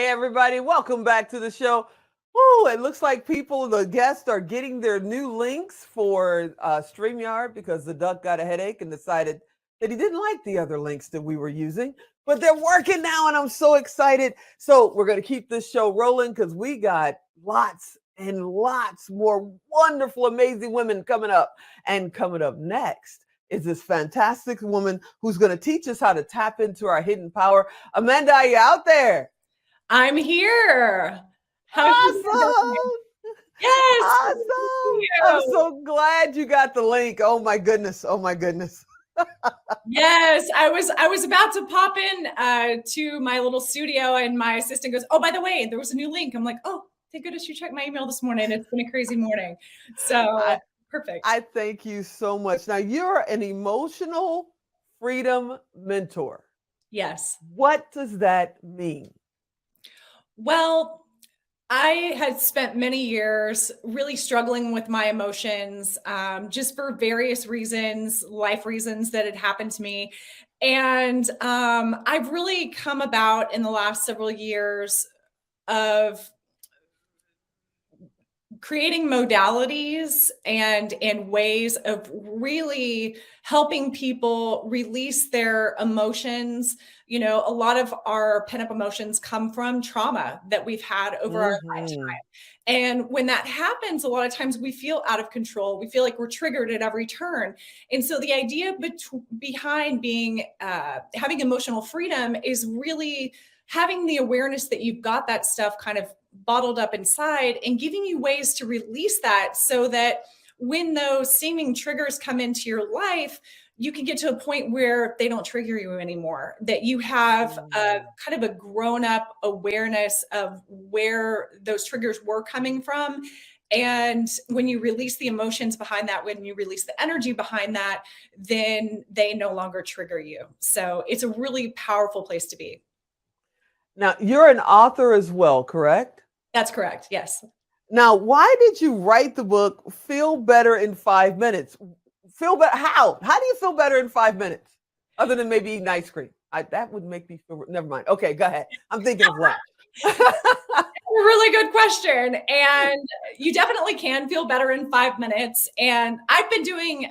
Hey, everybody, welcome back to the show. Woo, it looks like the guests are getting their new links for StreamYard because the duck got a headache and decided that he didn't like the other links that we were using. But they're working now, and I'm so excited. So we're going to keep this show rolling because we got lots and lots more wonderful, amazing women coming up. And coming up next is this fantastic woman who's going to teach us how to tap into our hidden power. Amanda, are you out there? I'm here. How awesome! Yes. Awesome. I'm so glad you got the link. Oh my goodness. Oh my goodness. Yes, I was about to pop in to my little studio, and my assistant goes, "Oh, by the way, there was a new link." I'm like, "Oh, thank goodness you checked my email this morning. It's been a crazy morning." So perfect. I thank you so much. Now, you're an emotional freedom mentor. Yes. What does that mean? Well, I had spent many years really struggling with my emotions, just for various reasons, life reasons that had happened to me. And I've really come about in the last several years of creating modalities and ways of really helping people release their emotions. You know, a lot of our pent-up emotions come from trauma that we've had over our lifetime. And when that happens, a lot of times we feel out of control. We feel like we're triggered at every turn. And so the idea behind being having emotional freedom is really having the awareness that you've got that stuff kind of bottled up inside and giving you ways to release that so that when those seeming triggers come into your life, you can get to a point where they don't trigger you anymore, that you have a kind of a grown-up awareness of where those triggers were coming from. And when you release the emotions behind that, when you release the energy behind that, then they no longer trigger you. So it's a really powerful place to be. Now, you're an author as well, correct? That's correct. Yes. Now, why did you write the book Feel Better in 5 Minutes? Feel better? How? How do you feel better in 5 minutes? Other than maybe eating ice cream. That would make me feel, never mind. Okay, go ahead. I'm thinking of lunch. A really good question. And you definitely can feel better in 5 minutes. And I've been doing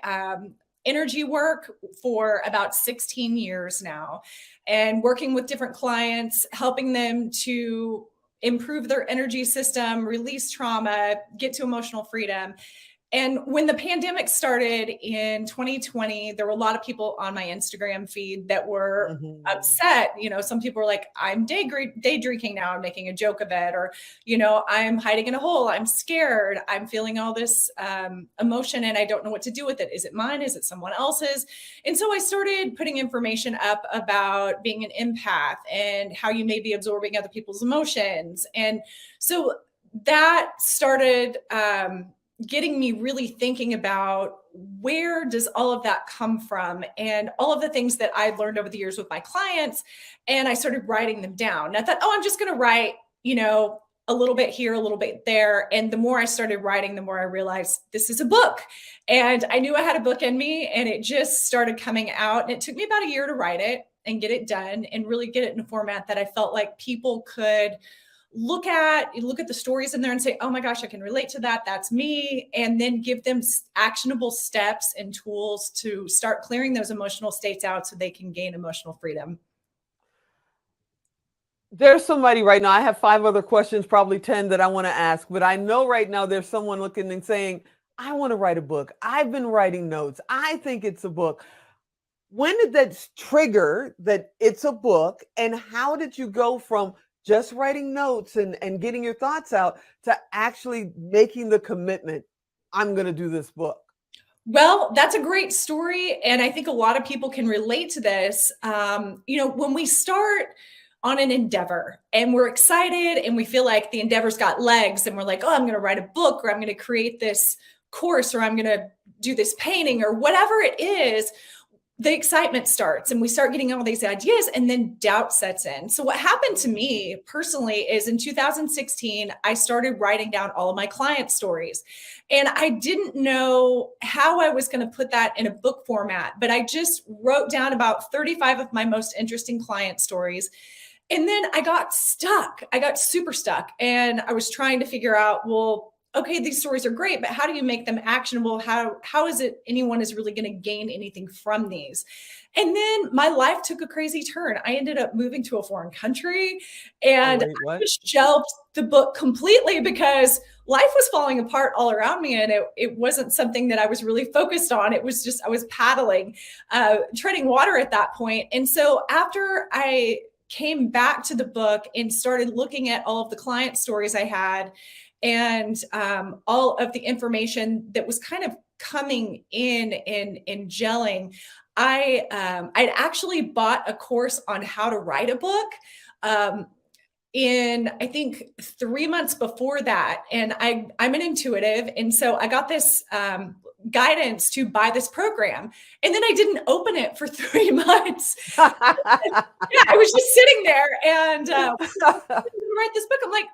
energy work for about 16 years now and working with different clients, helping them to improve their energy system, release trauma, get to emotional freedom. And when the pandemic started in 2020, there were a lot of people on my Instagram feed that were upset. You know, some people were like, I'm day drinking now. I'm making a joke of it. Or, you know, I'm hiding in a hole. I'm scared. I'm feeling all this emotion and I don't know what to do with it. Is it mine? Is it someone else's? And so I started putting information up about being an empath and how you may be absorbing other people's emotions. And so that started getting me really thinking about where does all of that come from and all of the things that I'd learned over the years with my clients. And I started writing them down. And I thought, oh, I'm just going to write, you know, a little bit here, a little bit there. And the more I started writing, the more I realized this is a book. And I knew I had a book in me and it just started coming out. And it took me about a year to write it and get it done and really get it in a format that I felt like people could look at the stories in there and say, oh my gosh, I can relate to that. That's me. And then give them actionable steps and tools to start clearing those emotional states out so they can gain emotional freedom. There's somebody right now. I have 5 other questions, probably 10 that I want to ask, but I know right now there's someone looking and saying, I want to write a book. I've been writing notes. I think it's a book. When did that trigger that it's a book? And how did you go from just writing notes and getting your thoughts out to actually making the commitment, I'm going to do this book? Well, that's a great story. And I think a lot of people can relate to this. You know, when we start on an endeavor and we're excited and we feel like the endeavor's got legs and we're like, oh, I'm going to write a book or I'm going to create this course or I'm going to do this painting or whatever it is, the excitement starts and we start getting all these ideas and then doubt sets in. So what happened to me personally is in 2016, I started writing down all of my client stories and I didn't know how I was going to put that in a book format, but I just wrote down about 35 of my most interesting client stories. And then I got stuck. I got super stuck. And I was trying to figure out, well, okay, these stories are great, but how do you make them actionable? How is it anyone is really going to gain anything from these? And then my life took a crazy turn. I ended up moving to a foreign country, Oh, and wait, I what? just shelved the book completely because life was falling apart all around me, and it wasn't something that I was really focused on. It was just I was paddling, treading water at that point. And so after I came back to the book and started looking at all of the client stories I had, and all of the information that was kind of coming in and gelling, I'd actually bought a course on how to write a book. Um, in I think 3 months before that, and I'm an intuitive, and so I got this guidance to buy this program, and then I didn't open it for 3 months. Yeah, I was just sitting there, and write this book. I'm like,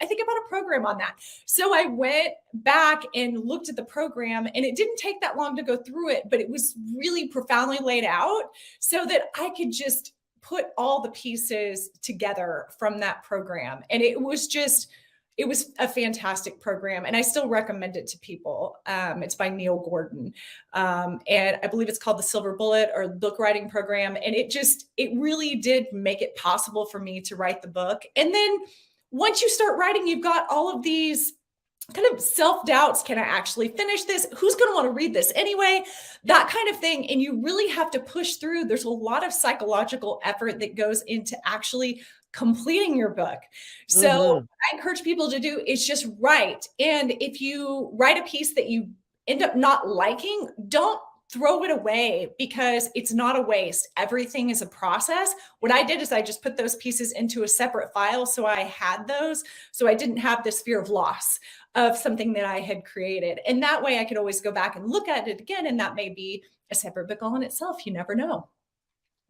I think I bought a program on that. So I went back and looked at the program, and it didn't take that long to go through it, but it was really profoundly laid out so that I could just put all the pieces together from that program. And it was a fantastic program, and I still recommend it to people. It's by Neil Gordon, and I believe it's called the Silver Bullet or Book Writing Program. And it really did make it possible for me to write the book. And then once you start writing, you've got all of these kind of self-doubts. Can I actually finish this? Who's going to want to read this anyway? That kind of thing. And you really have to push through. There's a lot of psychological effort that goes into actually completing your book. So Mhm. I encourage people to do is just write. And if you write a piece that you end up not liking, don't throw it away, because it's not a waste. Everything is a process. What I did is I just put those pieces into a separate file, so I had those, so I didn't have this fear of loss of something that I had created. And that way I could always go back and look at it again, and that may be a separate book all in itself. You never know.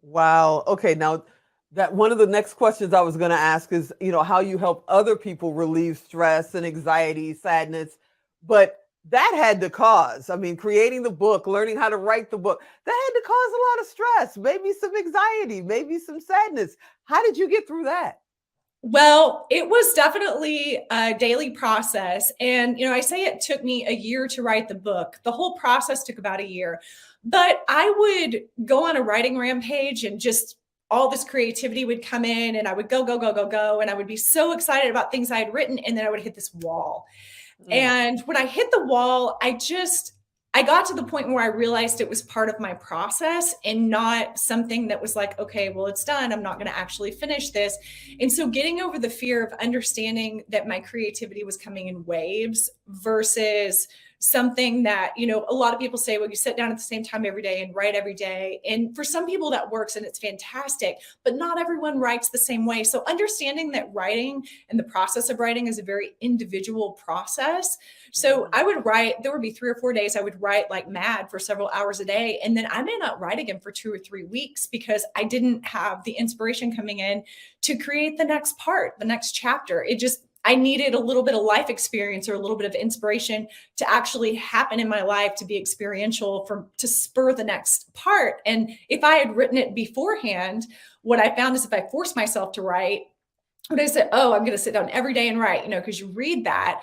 Wow. Okay. Now, that one of the next questions I was going to ask is, how you help other people relieve stress and anxiety, sadness, but that had to cause, I mean, creating the book, learning how to write the book, that had to cause a lot of stress, maybe some anxiety, maybe some sadness. How did you get through that? Well, it was definitely a daily process. And, I say it took me a year to write the book. The whole process took about a year. But I would go on a writing rampage, and just all this creativity would come in, and I would go, go, go, go, go. And I would be so excited about things I had written. And then I would hit this wall. Mm. And when I hit the wall, I got to the point where I realized it was part of my process and not something that was like, okay, well, it's done. I'm not going to actually finish this. And so getting over the fear of understanding that my creativity was coming in waves versus something that, a lot of people say, well, you sit down at the same time every day and write every day. And for some people that works and it's fantastic, but not everyone writes the same way. So understanding that writing and the process of writing is a very individual process. So I would write, there would be 3 or 4 days I would write like mad for several hours a day. And then I may not write again for 2 or 3 weeks because I didn't have the inspiration coming in to create the next part, the next chapter. I needed a little bit of life experience or a little bit of inspiration to actually happen in my life, to be experiential, to spur the next part. And if I had written it beforehand, what I found is if I forced myself to write, when I said, oh, I'm going to sit down every day and write, because you read that,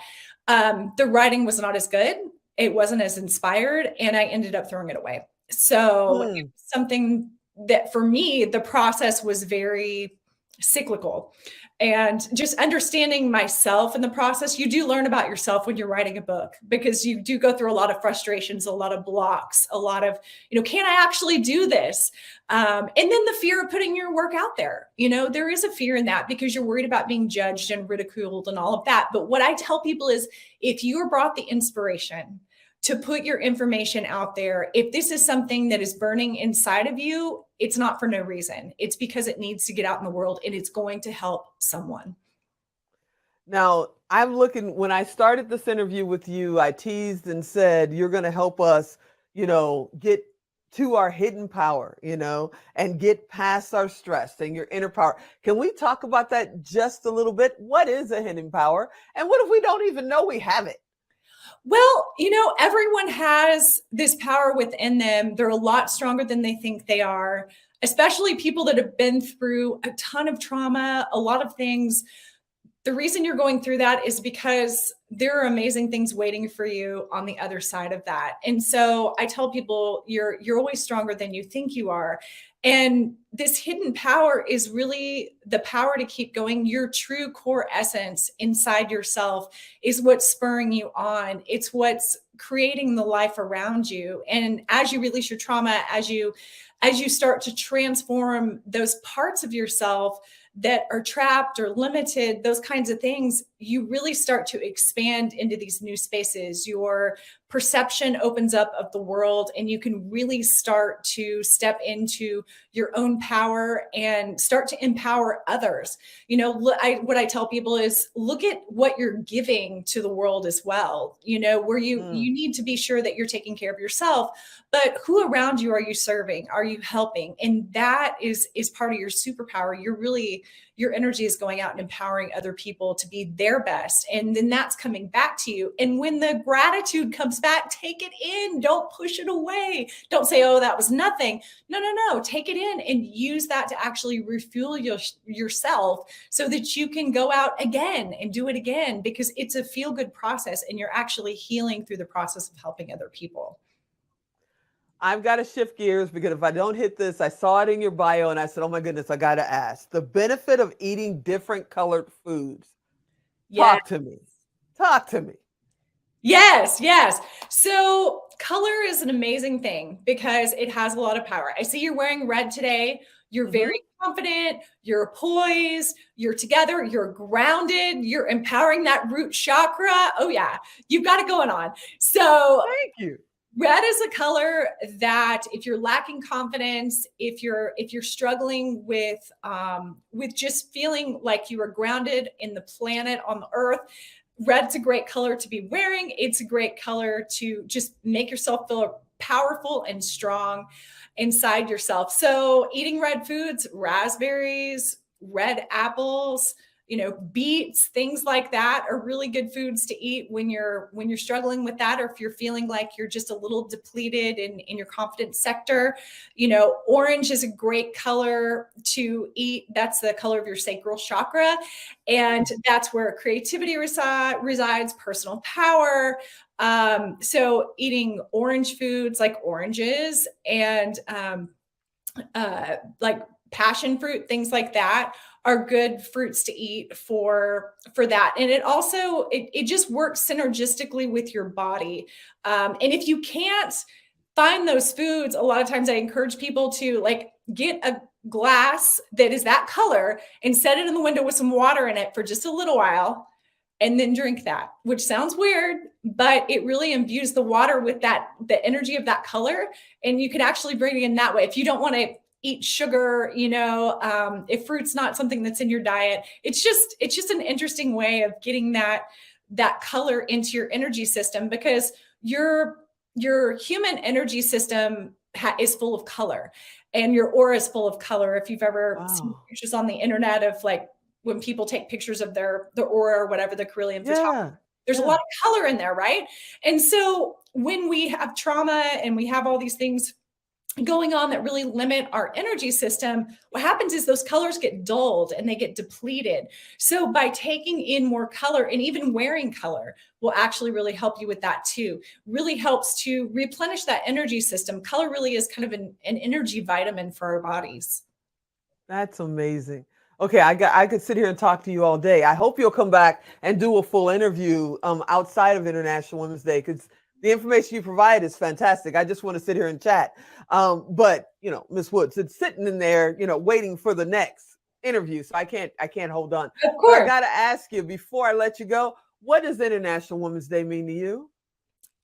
the writing was not as good. It wasn't as inspired, and I ended up throwing it away. So it was something that for me, the process was very cyclical. And just understanding myself in the process, you do learn about yourself when you're writing a book, because you do go through a lot of frustrations, a lot of blocks, a lot of, can I actually do this? And then the fear of putting your work out there. There is a fear in that because you're worried about being judged and ridiculed and all of that. But what I tell people is, if you are brought the inspiration to put your information out there, if this is something that is burning inside of you, it's not for no reason. It's because it needs to get out in the world, and it's going to help someone. Now, I'm looking, when I started this interview with you, I teased and said, you're going to help us, get to our hidden power, and get past our stress and your inner power. Can we talk about that just a little bit? What is a hidden power? And what if we don't even know we have it? Well, everyone has this power within them. They're a lot stronger than they think they are. especially people that have been through a ton of trauma, a lot of things. The reason you're going through that is because there are amazing things waiting for you on the other side of that. And so I tell people you're always stronger than you think you are. And this hidden power is really the power to keep going. Your true core essence inside yourself is what's spurring you on. It's what's creating the life around you. And as you release your trauma, as you start to transform those parts of yourself that are trapped or limited, those kinds of things, you really start to expand into these new spaces. Your perception opens up of the world, and you can really start to step into your own power and start to empower others. You know, what I tell people is look at what you're giving to the world as well, you know, where you need to be sure that you're taking care of yourself, but who around you are you serving? Are you helping? And that is part of your superpower. Your energy is going out and empowering other people to be their best. And then that's coming back to you. And when the gratitude comes back, take it in. Don't push it away. Don't say, oh, that was nothing. No. Take it in and use that to actually refuel yourself so that you can go out again and do it again, because it's a feel-good process and you're actually healing through the process of helping other people. I've got to shift gears because if I don't hit this, I saw it in your bio and I said, oh my goodness, I got to ask. The benefit of eating different colored foods. Talk to me. Talk to me. Yes. So color is an amazing thing because it has a lot of power. I see you're wearing red today. You're very confident, you're poised, you're together, you're grounded, you're empowering that root chakra. Oh yeah, you've got it going on. So thank you. Red is a color that if you're lacking confidence, if you're struggling with just feeling like you are grounded in the planet on the earth, red's a great color to be wearing. It's a great color to just make yourself feel powerful and strong inside yourself. So eating red foods, raspberries, red apples, beets, things like that are really good foods to eat when you're struggling with that, or if you're feeling like you're just a little depleted in your confidence sector. Orange is a great color to eat. That's the color of your sacral chakra. And that's where creativity resides, personal power. So eating orange foods like oranges and like passion fruit, things like that are good fruits to eat for that. And it also, it just works synergistically with your body. And if you can't find those foods, a lot of times I encourage people to get a glass that is that color and set it in the window with some water in it for just a little while, and then drink that, which sounds weird, but it really imbues the water with the energy of that color. And you can actually bring it in that way. If you don't want to eat sugar, if fruit's not something that's in your diet, it's just an interesting way of getting that color into your energy system, because your human energy system is full of color, and your aura is full of color. If you've ever seen pictures on the internet of when people take pictures of their aura or whatever, the Carillion photography, there's a lot of color in there, right? And so when we have trauma and we have all these things going on that really limit our energy system, what happens is those colors get dulled and they get depleted. So by taking in more color, and even wearing color will actually really help you with that too. Really helps to replenish that energy system. Color really is kind of an energy vitamin for our bodies. That's amazing. Okay, I could sit here and talk to you all day. I hope you'll come back and do a full interview outside of International Women's Day, because the information you provide is fantastic. I just want to sit here and chat. But Ms. Woods, it's sitting in there, waiting for the next interview. So I can't hold on. Of course. But I got to ask you before I let you go, what does International Women's Day mean to you?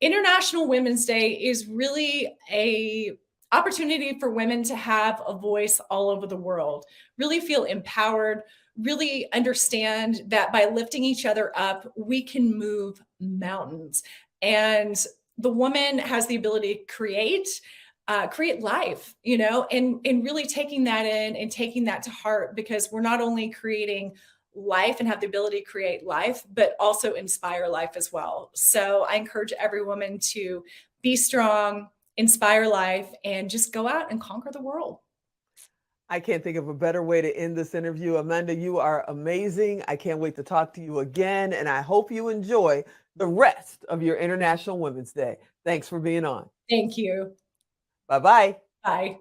International Women's Day is really a opportunity for women to have a voice all over the world, really feel empowered, really understand that by lifting each other up, we can move mountains. And the woman has the ability to create life, and really taking that in and taking that to heart, because we're not only creating life and have the ability to create life, but also inspire life as well. So I encourage every woman to be strong, inspire life, and just go out and conquer the world. I can't think of a better way to end this interview. Amanda, you are amazing. I can't wait to talk to you again, and I hope you enjoy the rest of your International Women's Day. Thanks for being on. Thank you. Bye-bye. Bye.